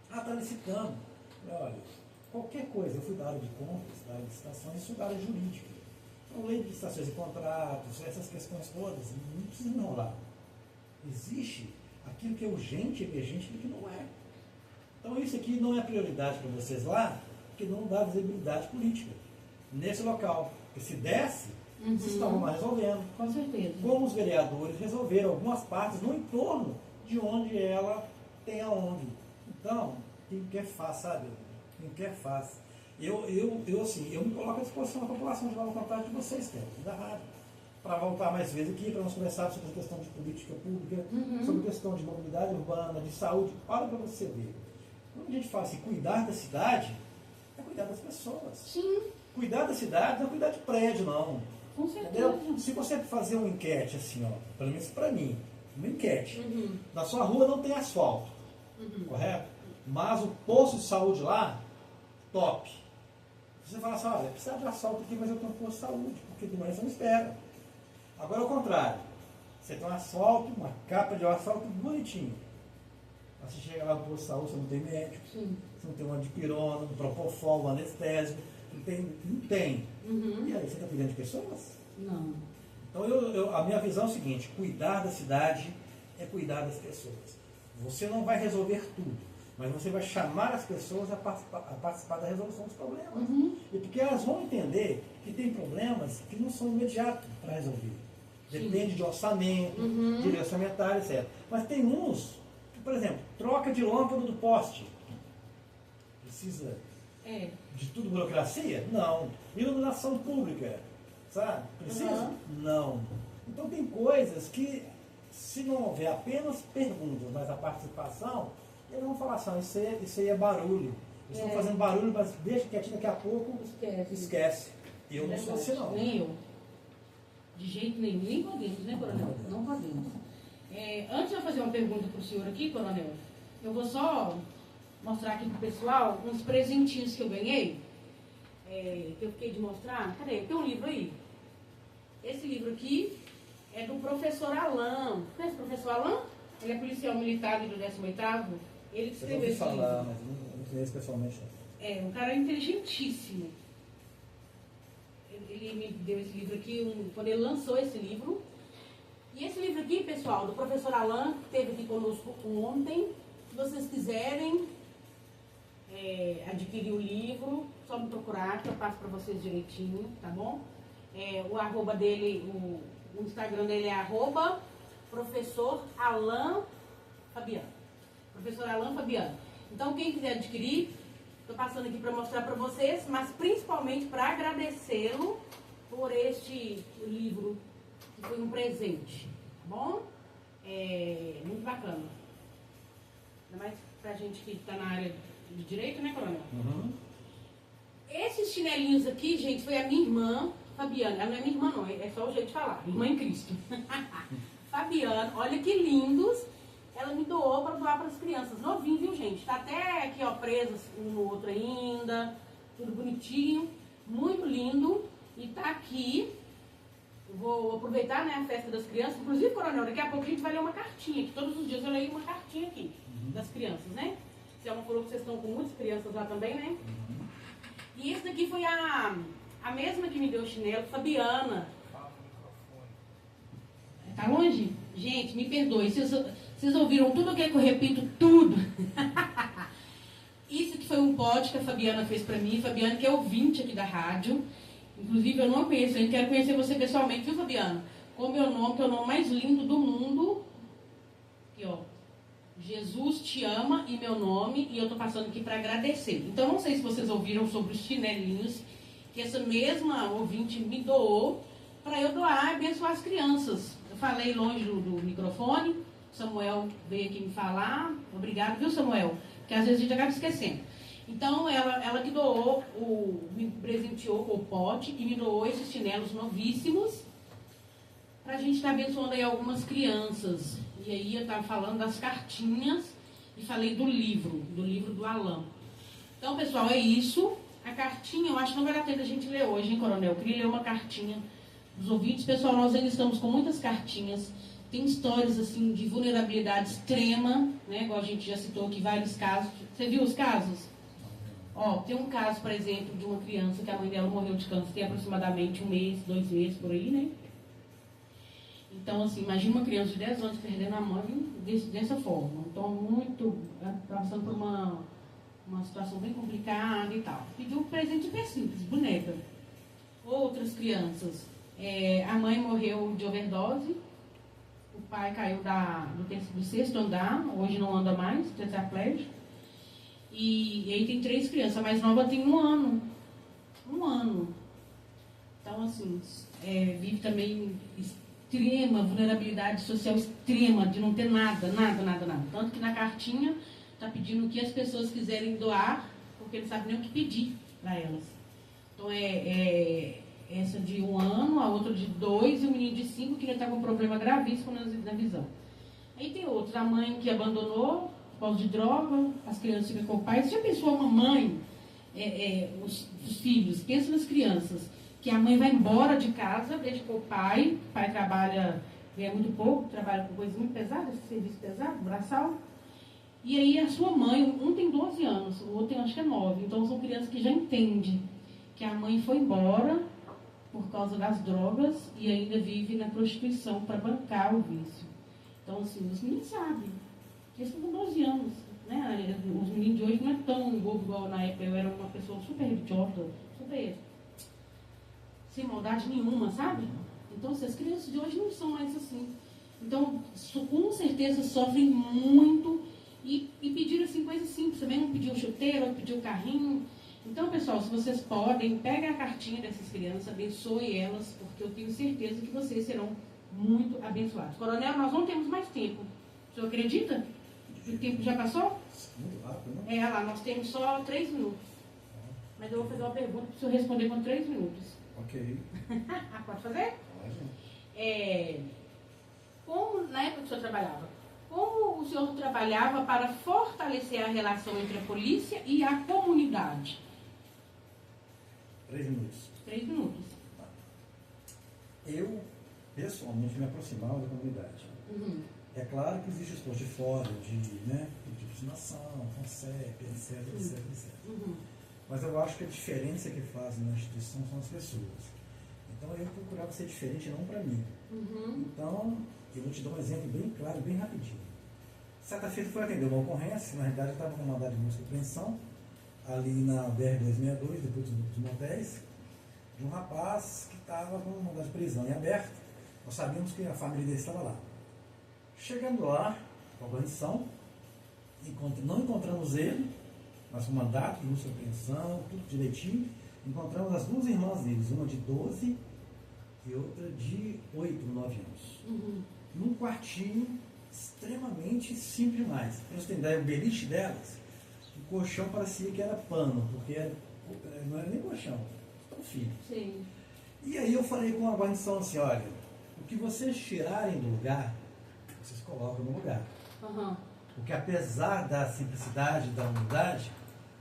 Speaker 2: Está licitando. Eu falei, olha, qualquer coisa, eu fui da área de compras, da área de licitações, sou da área jurídica. Então, lei de licitações e contratos, essas questões todas, não precisa enrolar. Existe aquilo que é urgente, emergente, e aquilo que não é. Então isso aqui não é prioridade para vocês lá, porque não dá visibilidade política nesse local. Porque se desse, vocês estavam mais resolvendo.
Speaker 1: Com certeza. Como
Speaker 2: os vereadores resolveram algumas partes no entorno de onde ela tem a ONG. Então, quem quer faz, sabe? Quem quer faz. Eu me coloco à disposição da população de dar contato de vocês, da rádio, para voltar mais vezes aqui, para nós conversarmos sobre a questão de política pública, sobre a questão de mobilidade urbana, de saúde. Olha para você ver. Quando a gente fala assim, cuidar da cidade, é cuidar das pessoas.
Speaker 1: Sim.
Speaker 2: Cuidar da cidade não é cuidar de prédio, não.
Speaker 1: Com certeza.
Speaker 2: Entendeu? Se você fazer uma enquete assim, pelo menos para mim, uma enquete, na sua rua não tem asfalto, correto? Mas o posto de saúde lá, top. Você fala assim, olha, precisa de asfalto aqui, mas eu tenho um posto de saúde, porque doença não espera. Agora, ao contrário, você tem um asfalto, uma capa de asfalto bonitinho. Você chega lá no posto de saúde, você não tem médico, você não tem uma dipirona, um propofol, um anestésico, não tem. E aí, você está cuidando de pessoas?
Speaker 1: Não.
Speaker 2: Então, a minha visão é o seguinte, cuidar da cidade é cuidar das pessoas. Você não vai resolver tudo, mas você vai chamar as pessoas a participar da resolução dos problemas. E porque elas vão entender que tem problemas que não são imediatos para resolver. Depende de orçamento, de lei orçamentária, etc. Mas tem uns, que, por exemplo, troca de lâmpada do poste. Precisa de tudo burocracia? Não. Iluminação pública, sabe? Precisa? Não. Então tem coisas que, se não houver apenas perguntas, mas a participação, eles vão falar assim, isso aí é barulho. Eles estão fazendo barulho, mas deixa quietinho, daqui a pouco esquece. Eu não sou assim, não.
Speaker 1: Nem eu. De jeito nenhum. Nem podemos, né, coronel? Não podemos. Antes de eu fazer uma pergunta para o senhor aqui, coronel, eu vou só mostrar aqui pro pessoal uns presentinhos que eu ganhei. Que eu fiquei de mostrar. Cadê? Tem um livro aí. Esse livro aqui é do professor Alain. Conhece o professor Alain? Ele é policial militar do 18º. Ele que
Speaker 2: Eu já
Speaker 1: escreveu
Speaker 2: ouvi
Speaker 1: esse
Speaker 2: falar,
Speaker 1: livro.
Speaker 2: mas não conheço pessoalmente.
Speaker 1: Um cara inteligentíssimo. Ele me deu esse livro aqui quando ele lançou esse livro. E esse livro aqui, pessoal, do professor Alain, que esteve aqui conosco ontem. Se vocês quiserem adquirir o livro, só me procurar que eu passo para vocês direitinho, tá bom? O arroba dele, o Instagram dele é @professor Alain Fabiano. Professor Alain Fabiano. Então, quem quiser adquirir, estou passando aqui para mostrar para vocês, mas principalmente para agradecê-lo por este livro, que foi um presente, tá bom? Muito bacana. Ainda mais pra gente que está na área de direito, né, Coronel?
Speaker 2: Uhum.
Speaker 1: Esses chinelinhos aqui, gente, foi a minha irmã, Fabiana. Ela não é minha irmã, não, é só o jeito de falar. Irmã em Cristo. Fabiana, olha que lindos. Ela me doou para doar para as crianças. Novinho, viu, gente? Tá até aqui, ó, presas um no outro ainda. Tudo bonitinho. Muito lindo. E tá aqui. Eu vou aproveitar, né, a festa das crianças. Inclusive, Coronel, daqui a pouco a gente vai ler uma cartinha. Que todos os dias eu leio uma cartinha aqui. Das crianças, né? Você não falou que vocês estão com muitas crianças lá também, né? E esse daqui foi a mesma que me deu o chinelo, Fabiana. Tá longe? Gente, me perdoe. Vocês ouviram tudo o que eu repito? Tudo. Isso que foi um pote que a Fabiana fez pra mim. Fabiana, que é ouvinte aqui da rádio. Inclusive, eu não a conheço. Eu quero conhecer você pessoalmente, viu, Fabiana? Com o meu nome, que é o nome mais lindo do mundo. Aqui, ó. Jesus te ama e meu nome. E eu tô passando aqui para agradecer. Então, não sei se vocês ouviram sobre os chinelinhos que essa mesma ouvinte me doou para eu doar e abençoar as crianças. Eu falei longe do microfone. Samuel veio aqui me falar. Obrigado, viu, Samuel? Porque às vezes a gente acaba esquecendo. Então, ela que doou, me presenteou com o pote e me doou esses chinelos novíssimos para a gente estar abençoando aí algumas crianças. E aí eu estava falando das cartinhas e falei do livro do Alain. Então, pessoal, é isso. A cartinha, eu acho que não vai dar tempo a gente ler hoje, hein, Coronel? Eu queria ler uma cartinha dos ouvintes. Pessoal, nós ainda estamos com muitas cartinhas. Tem histórias, assim, de vulnerabilidade extrema, né? Igual a gente já citou aqui vários casos. Você viu os casos? Ó, tem um caso, por exemplo, de uma criança que a mãe dela morreu de câncer tem aproximadamente 1 mês, 2 meses, por aí, né? Então, assim, imagina uma criança de 10 anos perdendo a mãe dessa forma. Então, passando por uma situação bem complicada e tal. Pediu um presente bem simples, boneca. Outras crianças, a mãe morreu de overdose, o pai caiu do 6º andar, hoje não anda mais, tetraplégico. E aí tem 3 crianças, a mais nova tem 1 ano. 1 ano. Então, assim, vive também extrema vulnerabilidade social extrema, de não ter nada. Tanto que na cartinha está pedindo o que as pessoas quiserem doar, porque não sabem nem o que pedir para elas. Então, essa de 1 ano, a outra de 2 e o menino de 5 que já está com um problema gravíssimo na visão. Aí tem outros, a mãe que abandonou, por causa de droga, as crianças ficam com o pai. Você já pensou uma mãe, os filhos, pensa nas crianças, que a mãe vai embora de casa, deixa com o pai trabalha, ganha muito pouco, trabalha com coisas muito pesadas, serviço pesado, braçal. E aí a sua mãe, um tem 12 anos, o outro tem acho que é 9, então são crianças que já entendem que a mãe foi embora por causa das drogas e ainda vive na prostituição para bancar o vício. Então, assim, os meninos sabem. Eles estão com 12 anos, né? Os meninos de hoje não é tão bobo igual na época. Eu era uma pessoa super idiota, super sem maldade nenhuma, sabe? Então, assim, as crianças de hoje não são mais assim. Então, com certeza sofrem muito e pediram assim coisas simples também. Um pediu chuteiro, outro pediu carrinho. Então, pessoal, se vocês podem, peguem a cartinha dessas crianças, abençoe elas, porque eu tenho certeza que vocês serão muito abençoados. Coronel, nós não temos mais tempo. O senhor acredita? O tempo já passou?
Speaker 2: Muito rápido, né?
Speaker 1: Lá, nós temos só 3 minutos. Mas eu vou fazer uma pergunta para o senhor responder com 3 minutos.
Speaker 2: Ok.
Speaker 1: Pode fazer?
Speaker 2: Pode.
Speaker 1: Como na época que o senhor trabalhava, Como o senhor trabalhava para fortalecer a relação entre a polícia e a comunidade?
Speaker 2: 3 minutos.
Speaker 1: 3 minutos.
Speaker 2: Eu, pessoalmente, me aproximava da comunidade.
Speaker 1: Uhum.
Speaker 2: É claro que existe os postos de fora, de vacinação, FONSEP, etc, etc, etc.
Speaker 1: Uhum.
Speaker 2: Mas eu acho que a diferença que faz na instituição são as pessoas. Então eu procurava ser diferente, não para mim.
Speaker 1: Uhum.
Speaker 2: Então, eu vou te dar um exemplo bem claro, bem rapidinho. Certa feita foi atender uma ocorrência, na realidade eu estava com mandado de busca e apreensão, ali na BR-262, depois do Nordeste, de um rapaz que estava com mandado de prisão em aberto. Nós sabíamos que a família dele estava lá. Chegando lá, com a guarnição, não encontramos ele, mas com mandato de busca e apreensão, tudo direitinho. Encontramos as 2 irmãs deles, uma de 12 e outra de 8, 9 anos.
Speaker 1: Uhum.
Speaker 2: Num quartinho extremamente simples demais. Para você ter ideia, o beliche delas, o colchão parecia que era pano, porque não era nem colchão, tão fino.
Speaker 1: Sim.
Speaker 2: E aí eu falei com a guarnição assim, olha, o que vocês tirarem do lugar, vocês colocam no lugar.
Speaker 1: Uhum.
Speaker 2: Porque apesar da simplicidade, da humildade,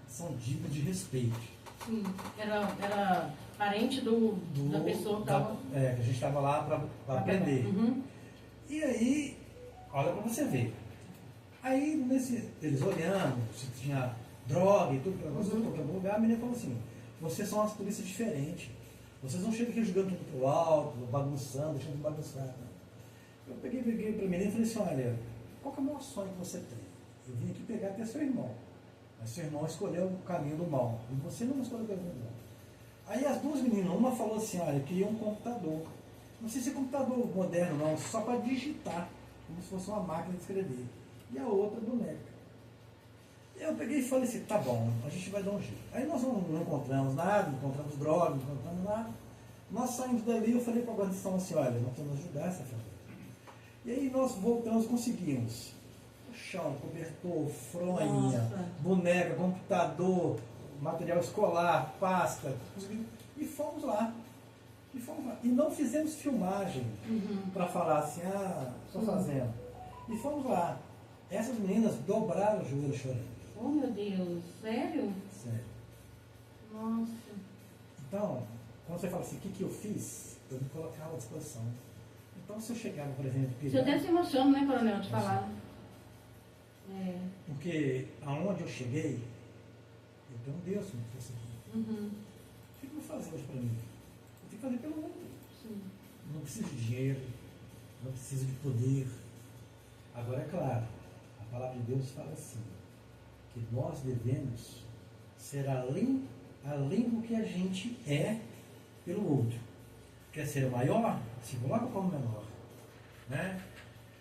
Speaker 2: são dignos de respeito.
Speaker 1: Sim. Era parente da pessoa que estava...
Speaker 2: que a gente estava lá para aprender.
Speaker 1: Uhum.
Speaker 2: E aí, olha para você ver. Aí, eles olhando, se tinha droga e tudo, para você colocar no lugar, a menina falou assim, vocês são umas polícias diferentes. Vocês não chegam aqui jogando tudo pro alto, bagunçando, deixando de bagunçar. Não. Eu peguei para a menina e falei assim, olha, qual que é o maior sonho que você tem? Eu vim aqui pegar até seu irmão. Mas seu irmão escolheu o caminho do mal. E você não escolheu o caminho do mal. Aí as 2 meninas, uma falou assim, olha, eu queria um computador. Não sei se é computador moderno não, só para digitar, como se fosse uma máquina de escrever. E a outra boneca. Eu peguei e falei assim, tá bom, a gente vai dar um jeito. Aí nós não encontramos nada, não encontramos droga, não encontramos nada. Nós saímos dali, eu falei para a guarnição assim, olha, nós vamos ajudar essa família. E aí nós voltamos, conseguimos. Chão, cobertor, fronha, boneca, computador, material escolar, pasta, e fomos lá. E não fizemos filmagem para falar assim, estou fazendo. E fomos lá. Essas meninas dobraram o joelho chorando.
Speaker 1: Oh, meu Deus. Sério?
Speaker 2: Sério.
Speaker 1: Nossa.
Speaker 2: Então, quando você fala assim, o que eu fiz? Eu me colocava à disposição. Então, se eu chegava, por exemplo...
Speaker 1: O senhor até se emociona, né, coronel, de falar.
Speaker 2: Porque aonde eu cheguei, eu tenho um Deus que me trouxe aqui.
Speaker 1: Uhum.
Speaker 2: O que eu vou fazer hoje para mim? Eu tenho que fazer pelo mundo.
Speaker 1: Sim.
Speaker 2: Não preciso de dinheiro, não preciso de poder. Agora, é claro, a palavra de Deus fala assim, que nós devemos ser além do que a gente é pelo outro. Quer ser o maior? Se coloca como menor. Né?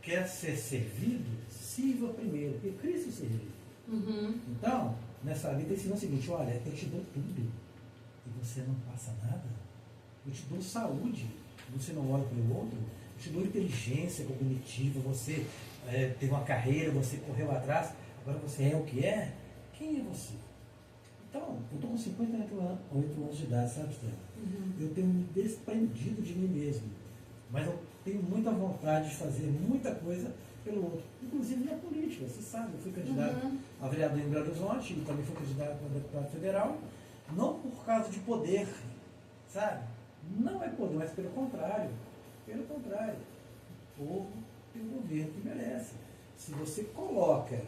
Speaker 2: Quer ser servido? Sirva primeiro, porque Cristo serviu.
Speaker 1: Uhum.
Speaker 2: Então, nessa vida ensina o seguinte, olha, eu te dou tudo e você não passa nada. Eu te dou saúde, você não olha para o outro. Eu te dou inteligência cognitiva, você teve uma carreira, você correu atrás, agora você é o que é. Quem é você? Então, eu estou com 58 anos de idade, sabe, Stella?
Speaker 1: Uhum.
Speaker 2: Eu tenho me desprendido de mim mesmo, mas eu tenho muita vontade de fazer muita coisa pelo outro, inclusive na política, você sabe, eu fui candidato a vereador em Belo Horizonte e também fui candidato a deputado federal, não por causa de poder, sabe? Não é poder, mas pelo contrário, o povo tem um governo que merece. Se você coloca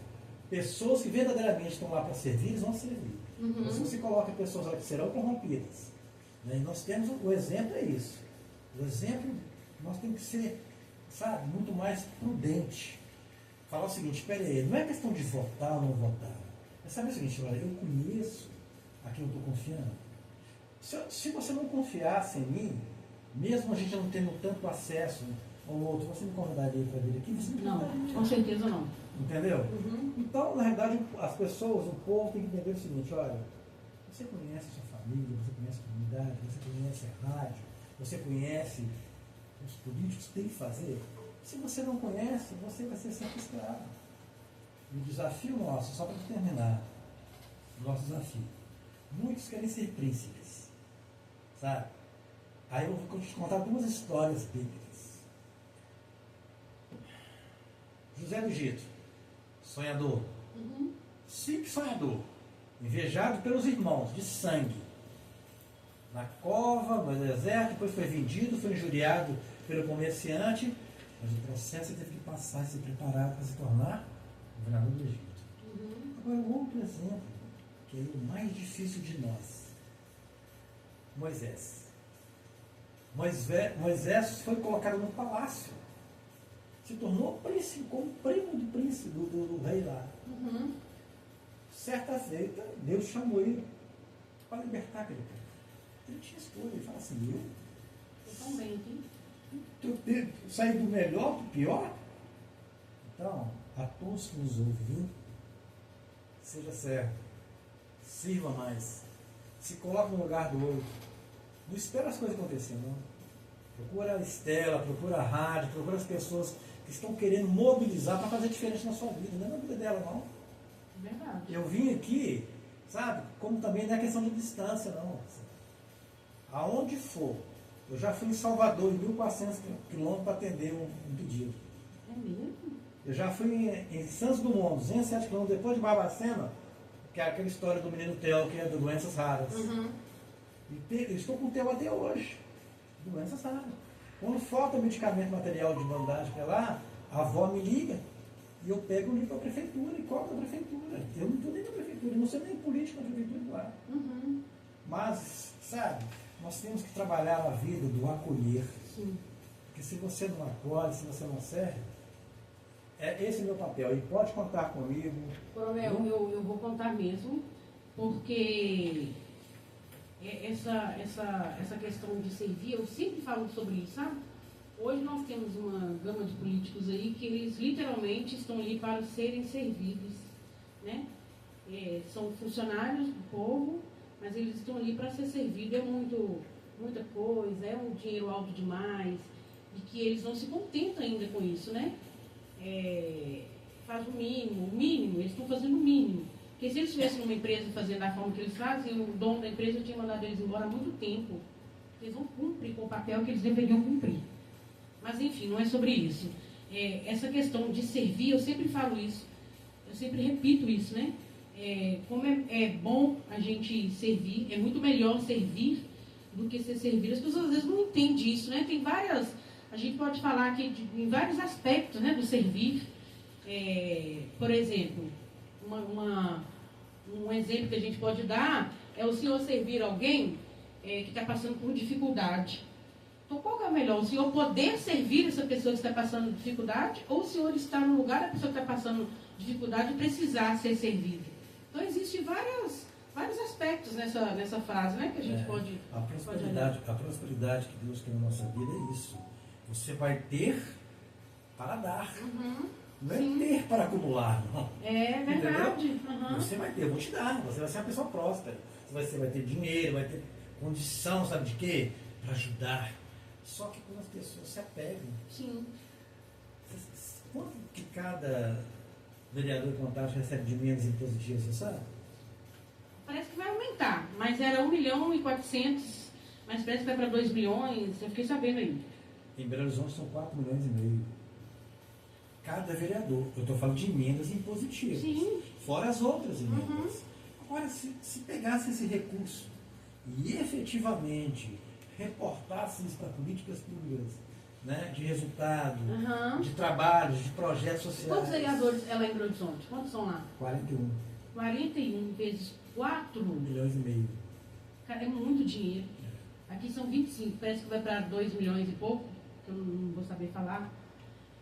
Speaker 2: pessoas que verdadeiramente estão lá para servir, eles vão servir. Mas se você coloca pessoas lá que serão corrompidas, né? E nós temos, o exemplo é isso. O exemplo, nós temos que ser, sabe, muito mais prudente. Falar o seguinte, espera aí, não é questão de votar ou não votar. É saber o seguinte, olha, eu conheço a quem eu estou confiando. Se você não confiasse em mim, mesmo a gente não tendo tanto acesso ao outro, você me convidaria para vir aqui? Você me convidaria.
Speaker 1: Não, com certeza não.
Speaker 2: Entendeu? Então, na realidade, as pessoas, o povo tem que entender o seguinte, olha, você conhece a sua família, você conhece a comunidade, você conhece a rádio, você conhece os políticos que tem que fazer. Se você não conhece, você vai ser sempre escravo. E o desafio nosso, só para terminar, o nosso desafio, muitos querem ser príncipes, sabe? Aí eu vou te contar 2 histórias bíblicas. José do Egito, sonhador,
Speaker 1: Uhum.
Speaker 2: simples sonhador, invejado pelos irmãos, de sangue, na cova, no deserto, depois foi vendido, foi injuriado pelo comerciante, mas o processo ele teve que passar e se preparar para se tornar governador do Egito.
Speaker 1: Uhum.
Speaker 2: Agora, um outro exemplo, que é o mais difícil de nós, Moisés. Moisés foi colocado no palácio, se tornou príncipe, como primo do príncipe, do rei lá.
Speaker 1: Uhum.
Speaker 2: Certa feita, Deus chamou ele para libertar aquele povo. Ele tinha escolha, ele fala assim,
Speaker 1: Eu também aqui.
Speaker 2: eu saí do melhor para o pior? Então, a todos que nos ouvem, seja certo, sirva mais, se coloque no lugar do outro. Não espera as coisas acontecerem, não. Procura a Estela, procura a rádio, procura as pessoas que estão querendo mobilizar para fazer diferença na sua vida, não é na vida dela, não.
Speaker 1: Verdade.
Speaker 2: Eu vim aqui, sabe, como também não é questão de distância, não. Aonde for, eu já fui em Salvador, em 1.400 quilômetros para atender um pedido.
Speaker 1: É mesmo?
Speaker 2: Eu já fui em Santos Dumont, 207 quilômetros depois de Barbacena, que é aquela história do menino Theo, que é de doenças raras.
Speaker 1: Uhum.
Speaker 2: Eu estou com o Theo até hoje, doenças raras. Quando falta medicamento material de bandagem para lá, a avó me liga e eu pego o livro para a prefeitura e cobro da prefeitura. Eu não estou nem na prefeitura, eu não sou nem político na prefeitura de lá.
Speaker 1: Uhum.
Speaker 2: Mas, sabe, nós temos que trabalhar a vida do acolher.
Speaker 1: Sim.
Speaker 2: Porque se você não acolhe, se você não serve, esse é o meu papel. E pode contar comigo.
Speaker 1: Coronel, eu vou contar mesmo, porque essa questão de servir, eu sempre falo sobre isso, sabe? Hoje nós temos uma gama de políticos aí que eles literalmente estão ali para serem servidos, né? São funcionários do povo, mas eles estão ali para ser servidos. É muita coisa, é um dinheiro alto demais, e que eles não se contentam ainda com isso, né? Faz o mínimo, eles estão fazendo o mínimo. Porque se eles estivessem numa empresa fazendo da forma que eles fazem, o dono da empresa tinha mandado eles embora há muito tempo. Eles não cumprem com o papel que eles deveriam cumprir. Mas enfim, não é sobre isso. Essa questão de servir, eu sempre falo isso, eu sempre repito isso, né? Como é bom a gente servir, é muito melhor servir do que ser servido. As pessoas às vezes não entendem isso, né? Tem várias, a gente pode falar aqui em vários aspectos, né, do servir. Por exemplo, um exemplo que a gente pode dar é o senhor servir alguém que está passando por dificuldade. Então, qual que é o melhor? O senhor poder servir essa pessoa que está passando dificuldade, ou o senhor estar no lugar da pessoa que está passando dificuldade e precisar ser servido? Então, existem vários aspectos nessa frase, né, que a gente pode...
Speaker 2: A prosperidade que Deus quer na nossa vida é isso. Você vai ter para dar.
Speaker 1: Uhum.
Speaker 2: Não é
Speaker 1: Sim.
Speaker 2: ter para acumular, não.
Speaker 1: É verdade. Uhum.
Speaker 2: Você vai ter, eu vou te dar. Você vai ser uma pessoa próspera. Você vai ter dinheiro, vai ter condição, sabe de quê? Para ajudar. Só que quando as pessoas se apegam.
Speaker 1: Sim.
Speaker 2: Quanto que cada vereador de Contagem recebe de menos em positivo, você sabe?
Speaker 1: Parece que vai aumentar, mas era 1.400.000, mas parece que vai para 2 milhões, eu fiquei sabendo aí.
Speaker 2: Em Belo Horizonte são 4,5 milhões. Cada vereador. Eu estou falando de emendas impositivas.
Speaker 1: Sim.
Speaker 2: Fora as outras emendas. Agora, se pegasse esse recurso e efetivamente reportasse isso para políticas públicas, né, de resultado, de trabalhos, de projetos sociais.
Speaker 1: Quantos vereadores é lá em Belo Horizonte? Quantos são lá?
Speaker 2: 41
Speaker 1: 41 vezes 4.
Speaker 2: milhões e meio.
Speaker 1: Cara, é muito dinheiro. Aqui são 25, parece que vai para 2 milhões e pouco, que eu não vou saber falar.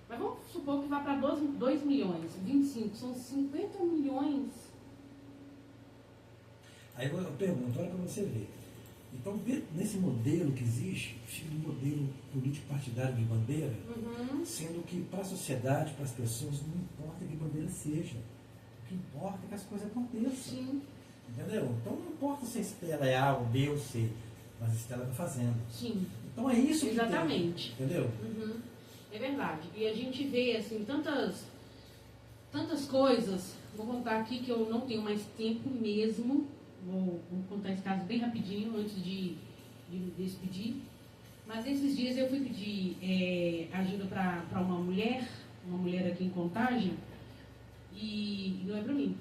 Speaker 1: Mas vamos supor que vai para 2 milhões, 25, são 50 milhões.
Speaker 2: Aí eu pergunto, olha para você ver. Então, nesse modelo que existe, fica um modelo político-partidário de bandeira, sendo que para a sociedade, para as pessoas, não importa que bandeira seja. O que importa é que as coisas aconteçam.
Speaker 1: Sim.
Speaker 2: Entendeu? Então não importa se a Estela é A ou B ou C, mas a Estela está fazendo.
Speaker 1: Sim.
Speaker 2: Então é isso que
Speaker 1: exatamente.
Speaker 2: tem, entendeu?
Speaker 1: É verdade. E a gente vê assim tantas coisas. Vou contar aqui que eu não tenho mais tempo mesmo. Vou contar esse caso bem rapidinho antes de despedir. Mas esses dias eu fui pedir ajuda para uma mulher, uma mulher aqui em Contagem, e não é pra mim.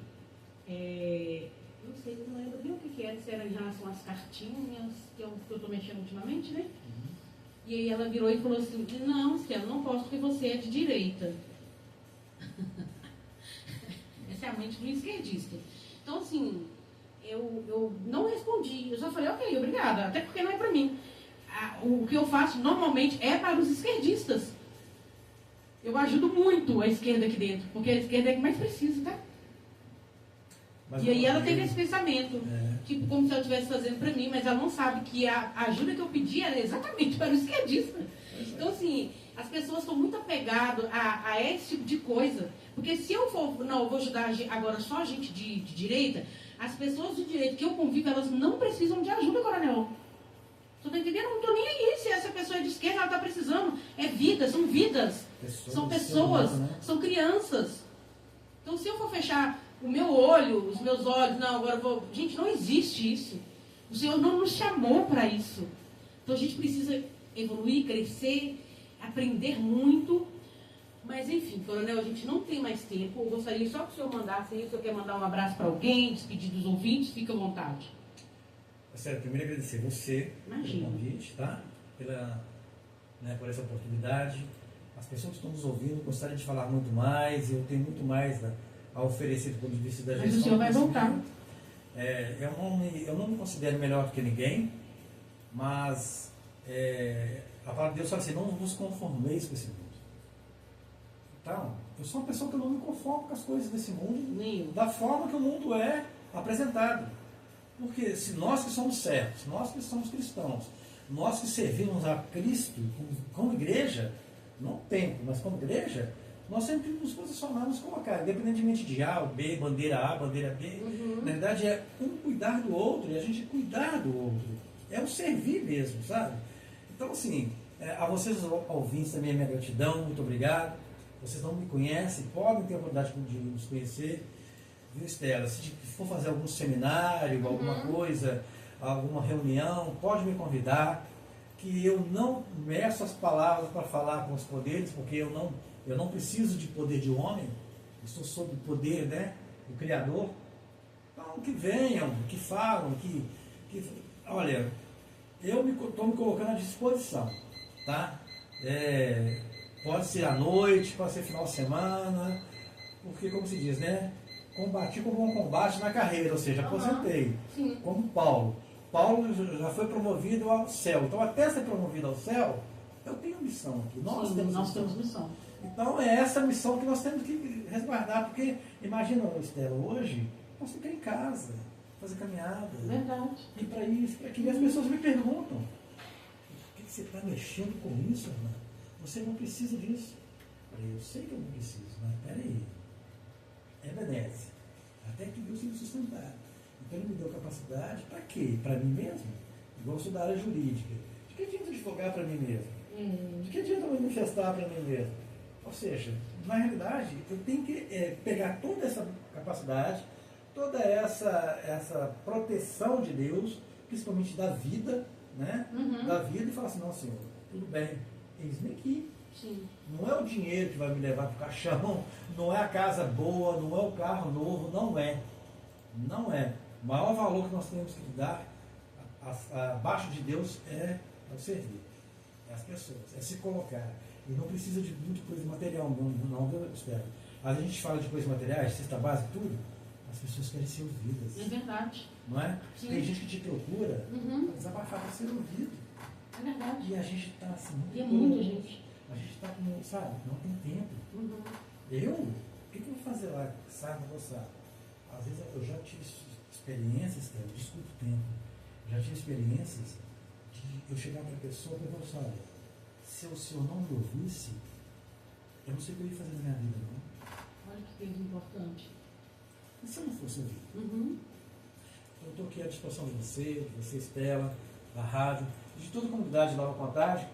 Speaker 1: Não sei, não lembro nem o que era, se era em relação às cartinhas, que eu tô mexendo ultimamente, né? E aí ela virou e falou assim, não, Stella, não posso porque você é de direita. Essa é a mente do esquerdista. Então, assim, eu não respondi. Eu só falei, ok, obrigada, até porque não é pra mim. O que eu faço normalmente é para os esquerdistas. Eu ajudo muito a esquerda aqui dentro, porque a esquerda é a que mais precisa, tá? E aí ela teve esse pensamento, tipo, como se ela estivesse fazendo para mim, mas ela não sabe que a ajuda que eu pedi era exatamente para o esquerdista. Então, assim, as pessoas estão muito apegadas a esse tipo de coisa. Porque se eu for, não, eu vou ajudar agora só a gente de direita, as pessoas de direita que eu convivo, elas não precisam de ajuda, coronel. Você está entendendo? Eu não estou nem aí se essa pessoa é de esquerda, ela está precisando. É vida, são vidas. São pessoas, são crianças. Então, se eu for fechar o meu olho, os meus olhos, não, agora eu vou... Gente, não existe isso. O Senhor não nos chamou para isso. Então, a gente precisa evoluir, crescer, aprender muito. Mas, enfim, coronel, a gente não tem mais tempo. Eu gostaria só que o senhor mandasse aí. Se o senhor quer mandar um abraço para alguém, despedir dos ouvintes, fica à vontade.
Speaker 2: Sério, primeiro agradecer você pelo convite, tá? Por essa oportunidade. As pessoas que estão nos ouvindo gostariam de falar muito mais. Eu tenho muito mais a oferecer do ponto de vista da gestão.
Speaker 1: Mas o senhor vai voltar.
Speaker 2: Eu não me considero melhor do que ninguém, mas a palavra de Deus fala assim, não vos conformeis com esse mundo. Então, eu sou uma pessoa que eu não me conformo com as coisas desse mundo, da forma que o mundo é apresentado. Porque se nós que somos certos, nós que somos cristãos, nós que servimos a Cristo como igreja, não tempo, mas como igreja, nós sempre nos posicionamos como a cara, independentemente de A ou B, bandeira A, bandeira B. Na verdade, é um cuidar do outro e a gente cuidar do outro. É o servir mesmo, sabe? Então, assim, a vocês ouvintes também a minha gratidão, muito obrigado. Vocês não me conhecem, podem ter a oportunidade de nos conhecer. Viu, Stella? Se for fazer algum seminário, alguma coisa, alguma reunião, pode me convidar, que eu não meço as palavras para falar com os poderes, porque eu não preciso de poder de homem, estou sob o poder, do Criador. Então, que venham, que falam, olha, eu estou me colocando à disposição, tá? Pode ser à noite, pode ser final de semana, porque, como se diz, combati como um combate na carreira, ou seja, aposentei, como Paulo. Paulo já foi promovido ao céu. Então, até ser promovido ao céu, eu tenho missão aqui. Nós temos missão. Então, é essa missão que nós temos que resguardar. Porque, imagina, Stella, hoje, nós ficamos em casa, fazer caminhada.
Speaker 1: Verdade.
Speaker 2: E para isso, para que as pessoas me perguntam, por que você está mexendo com isso, irmã? Você não precisa disso. Eu sei que eu não preciso, mas peraí. É benéfico. Até que Deus tenha sustentado. Então ele me deu capacidade para quê? Para mim mesmo? Igual eu sou da área jurídica. De que adianta advogar para mim mesmo? De que adianta manifestar para mim mesmo? Ou seja, na realidade, eu tenho que pegar toda essa capacidade, toda essa proteção de Deus, principalmente da vida, da vida, e falar assim, não, Senhor, tudo bem, eis-me aqui.
Speaker 1: Sim.
Speaker 2: Não é o dinheiro que vai me levar para o caixão, não é a casa boa, não é o carro novo, não é. Não é. O maior valor que nós temos que dar abaixo de Deus é o servir. É as pessoas, é se colocar. E não precisa de muita coisa material, não espero. Às vezes a gente fala de coisas materiais, cesta básica, tudo, as pessoas querem ser ouvidas.
Speaker 1: É verdade.
Speaker 2: Não é?
Speaker 1: Sim.
Speaker 2: Tem gente que te procura para desabafar, para ser ouvido.
Speaker 1: É verdade.
Speaker 2: E a gente está assim,
Speaker 1: E é muita gente.
Speaker 2: A gente está com, sabe, não tem tempo. O que eu vou fazer lá, sabe, moçada? Às vezes eu já tive experiências, desculpa o tempo, já tive experiências de eu chegar para a pessoa e falar assim, olha, se o senhor não me ouvisse, eu não sei o que eu ia fazer na minha vida, não.
Speaker 1: Olha que coisa importante.
Speaker 2: E se eu não fosse ouvir? Então, eu estou aqui à disposição de você, Stella, da rádio, de toda a comunidade de Nova Contagem,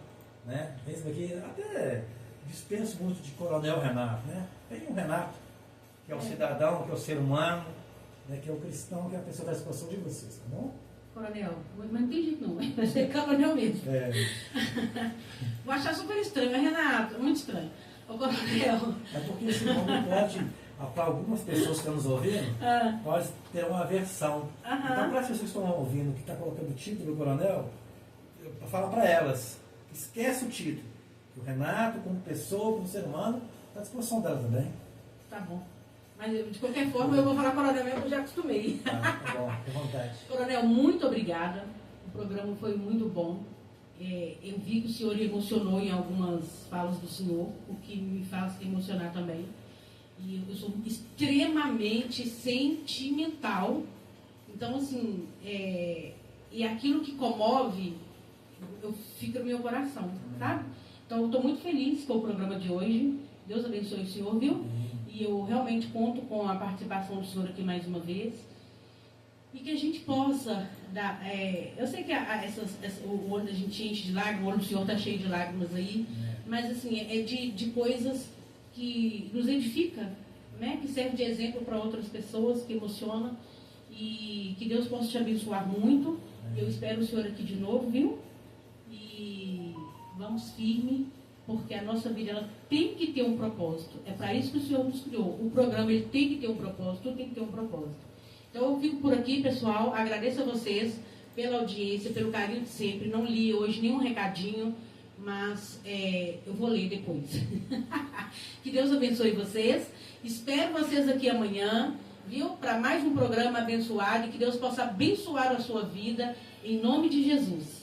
Speaker 2: Esse daqui, até dispenso muito de Coronel Renato, Tem o Renato, que é o cidadão, que é o ser humano, que é o cristão, que é a pessoa da disposição de vocês, tá bom?
Speaker 1: Coronel, mas não tem jeito não, vai ser coronel mesmo. Vou achar super estranho, mas Renato, muito estranho. Ô, coronel.
Speaker 2: É porque senão não pode, para algumas pessoas que estão nos ouvindo, pode ter uma aversão. Então, para as pessoas que estão ouvindo, que está colocando o título do coronel, fala para elas, esquece o título. O Renato, como pessoa, como ser humano, está à disposição dela também.
Speaker 1: Tá bom. Mas de qualquer forma eu vou falar coronel mesmo, eu já acostumei.
Speaker 2: Tá bom, fique à vontade.
Speaker 1: Coronel, muito obrigada. O programa foi muito bom. Eu vi que o senhor emocionou em algumas falas do senhor, o que me faz emocionar também. E eu sou extremamente sentimental. Então, assim, e aquilo que comove, eu fico no meu coração, sabe? Então, eu estou muito feliz com o programa de hoje. Deus abençoe o senhor, viu? E eu realmente conto com a participação do senhor aqui mais uma vez. E que a gente possa dar... eu sei que o olho da gente enche de lágrimas, o olho do senhor está cheio de lágrimas aí, mas assim, é de coisas que nos edifica, né? Que serve de exemplo para outras pessoas, que emociona. E que Deus possa te abençoar muito. Eu espero o senhor aqui de novo, viu? E vamos firme, porque a nossa vida ela tem que ter um propósito. É para isso que o Senhor nos criou. O programa ele tem que ter um propósito, tudo tem que ter um propósito. Então eu fico por aqui, pessoal. Agradeço a vocês pela audiência, pelo carinho de sempre. Não li hoje nenhum recadinho, mas eu vou ler depois. Que Deus abençoe vocês. Espero vocês aqui amanhã, viu? Para mais um programa abençoado e que Deus possa abençoar a sua vida em nome de Jesus.